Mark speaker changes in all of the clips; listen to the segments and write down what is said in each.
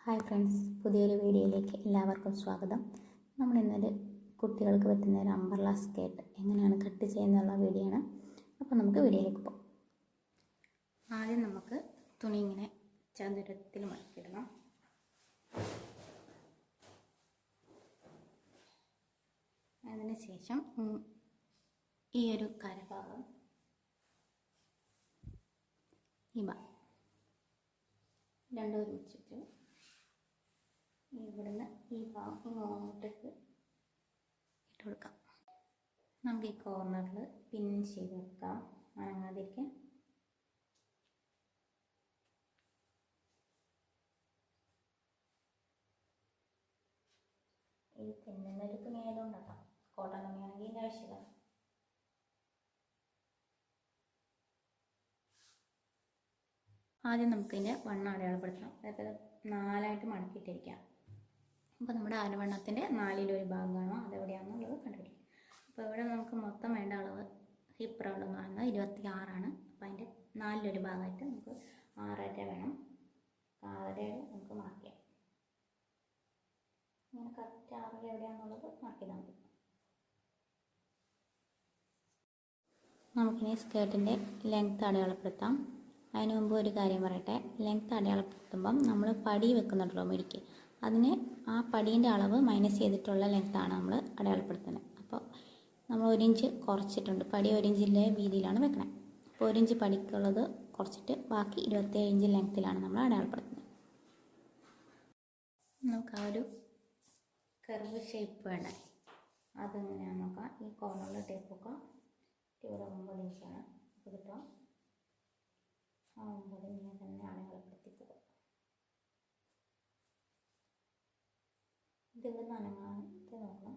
Speaker 1: Hi friends, പുതിയൊരു വീഡിയോയിലേക്ക് എല്ലാവർക്കും സ്വാഗതം. നമ്മൾ ഇന്നൊരു കുട്ടികൾക്ക് പറ്റുന്ന ഒരു അംബ്രല്ല സ്കേർട്ട് എങ്ങനെയാണ് കട്ട് ചെയ്യുന്നുള്ള വീഡിയോ ആണ്. അപ്പോൾ നമുക്ക് വീഡിയോയിലേക്ക് പോകാം. ആദ്യം നമുക്ക് തുണി ഇങ്ങനെ ചതുരത്തിൽ മടക്കിയിടണം. അതിന് ശേഷം ഈ ഒരു കരഭാഗം രണ്ടും ഒരുമിച്ചിട്ട് ഇവിടുന്ന് ഈ ഭാഗം ഇങ്ങോട്ടേക്ക് ഇട്ട് കൊടുക്കാം. നമുക്ക് ഈ കോർണറിൽ പിൻ ചെയ്ത് വെക്കാം, അനങ്ങാതിരിക്കാൻ. ഈ പിന്നിൻ്റെ ഒരു തുണി ആയതുകൊണ്ടാക്കാം, കോട്ടൺ തുണിയാണെങ്കിൽ ഇതിൻ്റെ ആവശ്യമില്ല. ആദ്യം നമുക്കിതിൻ്റെ വണ്ണം അടയാളപ്പെടുത്തണം. അതായത് 4ആയിട്ട് മടക്കിയിട്ടിരിക്കാം. അപ്പോൾ നമ്മുടെ അരവണ്ണത്തിൻ്റെ 4-1 ഭാഗം കാണുമോ, അതെവിടെയാണെന്നുള്ളത് കണ്ടുപിടിക്കും. അപ്പോൾ ഇവിടെ നമുക്ക് മൊത്തം വേണ്ട അളവ് ഹിപ്പ് റൗണ്ട് എന്ന് പറയുന്നത് 26 ആണ്. അപ്പോൾ അതിൻ്റെ 4-1 ഭാഗമായിട്ട് നമുക്ക് 6.5 വേണം. 6.5 നമുക്ക് മാർക്ക് ചെയ്യാം. ഇങ്ങനെ കറക്റ്റ് 6 എവിടെയാണെന്നുള്ളത് മാർക്ക് ചെയ്താൽ മതി. നമുക്കിനി സ്കേർട്ടിൻ്റെ ലെങ്ത്ത് അടയാളപ്പെടുത്താം. അതിന് മുമ്പ് ഒരു കാര്യം പറയട്ടെ. ലെങ്ത്ത് അടയാളപ്പെടുത്തുമ്പം നമ്മൾ പടി വെക്കുന്നുണ്ടല്ലോ മിടിക്ക്, അതിന് ആ പടീൻ്റെ അളവ് മൈനസ് ചെയ്തിട്ടുള്ള ലെങ്ത്താണ് നമ്മൾ അടയാളപ്പെടുത്തുന്നത്. അപ്പോൾ നമ്മൾ 1 ഇഞ്ച് കുറച്ചിട്ടുണ്ട്. പടി 1 ഇഞ്ചിൻ്റെ വീതിയിലാണ് വെക്കണത്. അപ്പോൾ 1 ഇഞ്ച് പടിക്കുള്ളത് കുറച്ചിട്ട് ബാക്കി 27 ഇഞ്ച് ലെങ്ത്തിലാണ് നമ്മൾ അടയാളപ്പെടുത്തുന്നത്. നമുക്ക് ആ ഒരു കർവ് ഷേപ്പ് വേണ്ടേ, അതെങ്ങനെയാണെന്ന് നോക്കാം. ഈ കോർണറിൽ ടേപ്പ് വെക്കാം. ഇവിടെ 9 ഇഞ്ചാണ് കിട്ടുക. ആ 9 ഇങ്ങനെ തന്നെ അടയാളപ്പെടുത്തി പോകും. ഇതിവിടെ അനങ്ങാതെ നോക്കണം.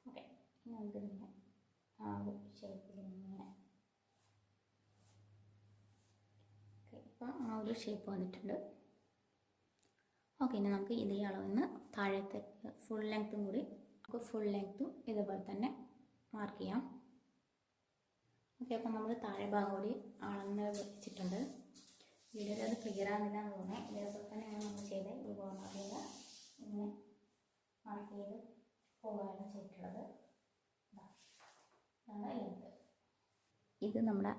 Speaker 1: ഓക്കെ, ഇനി നമുക്കിതിങ്ങനെ ആ ഒരു ഷേപ്പിൽ ഇങ്ങനെ ഇപ്പം ആ ഒരു ഷേപ്പ് വന്നിട്ടുണ്ട്. ഓക്കെ, ഇനി നമുക്ക് ഇതേ അളവിൽ നിന്ന് താഴത്തേക്ക് ഫുൾ ലെങ്ത്തും കൂടി നമുക്ക് ഫുൾ ലെങ്ത്തും ഇതേപോലെ തന്നെ മാർക്ക് ചെയ്യാം. ഓക്കെ, അപ്പം നമ്മൾ താഴെ ഭാഗം കൂടി അളന്ന് വെച്ചിട്ടുണ്ട്. വീഡിയോയിൽ അത് ക്ലിയർ ആകുന്നില്ല എന്ന് തോന്നുന്നത്. ഇതേപോലെ തന്നെയാണ് നമ്മൾ ചെയ്ത് ഈ കോർണറിൽ ഇങ്ങനെ മാർക്ക് ചെയ്ത് പോവുകയാണ് ചെയ്തിട്ടുള്ളത്. ഇതാണ് ലെങ്ത്ത്. ഇത് നമ്മുടെ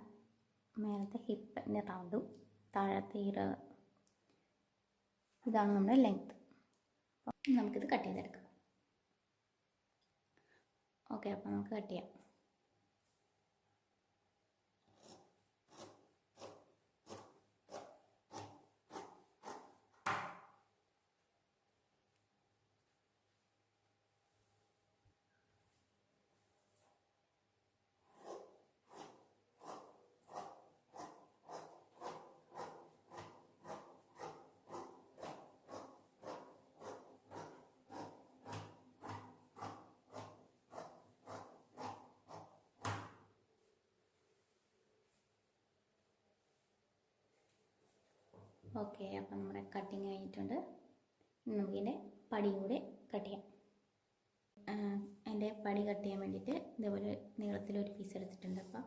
Speaker 1: മേലത്തെ ഹിപ്പിൻ്റെ റൗണ്ടും താഴത്തെ ഇതാണ് നമ്മുടെ ലെങ്ത്ത്. അപ്പം നമുക്കിത് കട്ട് ചെയ്തെടുക്കാം. ഓക്കെ, അപ്പം നമുക്ക് കട്ട് ചെയ്യാം. ഓക്കെ, അപ്പം നമ്മുടെ കട്ടിങ് കഴിഞ്ഞിട്ടുണ്ട്. നമുക്കിതിൻ്റെ പടി കൂടെ കട്ട് ചെയ്യാം. അതിൻ്റെ പടി കട്ട് ചെയ്യാൻ വേണ്ടിയിട്ട് ഇതേപോലെ നീളത്തിലൊരു പീസ് എടുത്തിട്ടുണ്ട്. അപ്പോൾ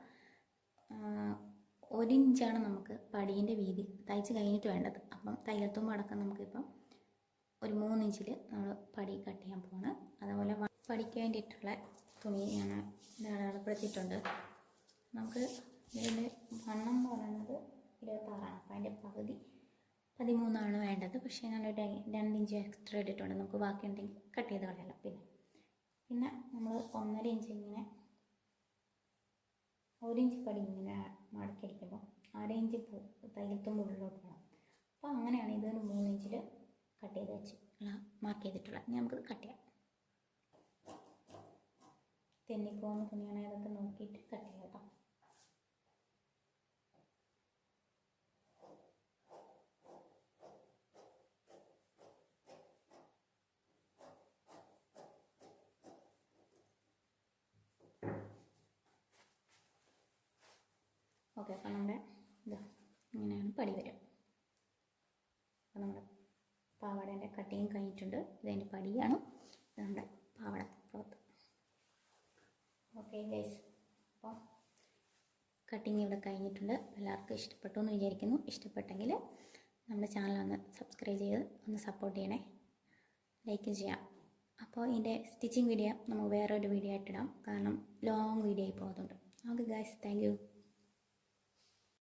Speaker 1: 1 ഇഞ്ചാണ് നമുക്ക് പടീൻ്റെ വീതി തയ്ച്ച് കഴിഞ്ഞിട്ട് വേണ്ടത്. അപ്പം തയ്യൽത്തുമ്പ് അടക്കം നമുക്കിപ്പം ഒരു 3 ഇഞ്ചിൽ നമ്മൾ പടി കട്ട് ചെയ്യാൻ പോവാണ്. അതേപോലെ പടിക്ക് വേണ്ടിയിട്ടുള്ള തുണി ഞാൻ അടയാളപ്പെടുത്തിയിട്ടുണ്ട്. നമുക്ക് ഇതിൻ്റെ വണ്ണം എന്ന് പറയുന്നത് 26ആണ്. അപ്പം അതിൻ്റെ പകുതി 13ആണ് വേണ്ടത്. പക്ഷേ ഞാനൊരു 2 ഇഞ്ച് എക്സ്ട്രാ ഇട്ടിട്ടുണ്ട്. നമുക്ക് ബാക്കി ഉണ്ടെങ്കിൽ കട്ട് ചെയ്ത് കളയാം. പിന്നെ നമ്മൾ 1.5 ഇഞ്ച് ഇങ്ങനെ 1 ഇഞ്ച് പടി ഇങ്ങനെ മടക്കിയടിക്കുമ്പോൾ 1/2 ഇഞ്ച് തയ്യൽത്തുമ്പ് ഉള്ളിലോട്ട് പോകണം. അപ്പോൾ അങ്ങനെയാണ് ഇത് 3 ഇഞ്ചിൽ കട്ട് ചെയ്ത് വെച്ച് മാർക്ക് ചെയ്തിട്ടുള്ളത്. ഇനി നമുക്കിത് കട്ട് ചെയ്യാം. തെന്നിപ്പോകുന്ന തുണിയാണെങ്കിൽ അതൊക്കെ നോക്കിയിട്ട് കട്ട് ചെയ്യാം കേട്ടോ. ഓക്കെ, അപ്പം നമ്മുടെ ഇങ്ങനെയാണ് പടി വരും. അപ്പോൾ നമ്മുടെ പാവാടേൻ്റെ കട്ടിങ് കഴിഞ്ഞിട്ടുണ്ട്. ഇതതിൻ്റെ പടിയാണ്. ഇത് നമ്മുടെ പാവാട ക്ലോത്ത്. ഓക്കെ ഗൈസ്, അപ്പോൾ കട്ടിങ് ഇവിടെ കഴിഞ്ഞിട്ടുണ്ട്. എല്ലാവർക്കും ഇഷ്ടപ്പെട്ടു എന്ന് വിചാരിക്കുന്നു. ഇഷ്ടപ്പെട്ടെങ്കിൽ നമ്മുടെ ചാനൽ ഒന്ന് സബ്സ്ക്രൈബ് ചെയ്ത് ഒന്ന് സപ്പോർട്ട് ചെയ്യണേ, ലൈക്ക് ചെയ്യാം. അപ്പോൾ ഇതിൻ്റെ സ്റ്റിച്ചിങ് വീഡിയോ നമുക്ക് വേറൊരു വീഡിയോ ആയിട്ടിടാം, കാരണം ലോങ് വീഡിയോ ആയി പോകുന്നുണ്ട്. Okay guys, thank you.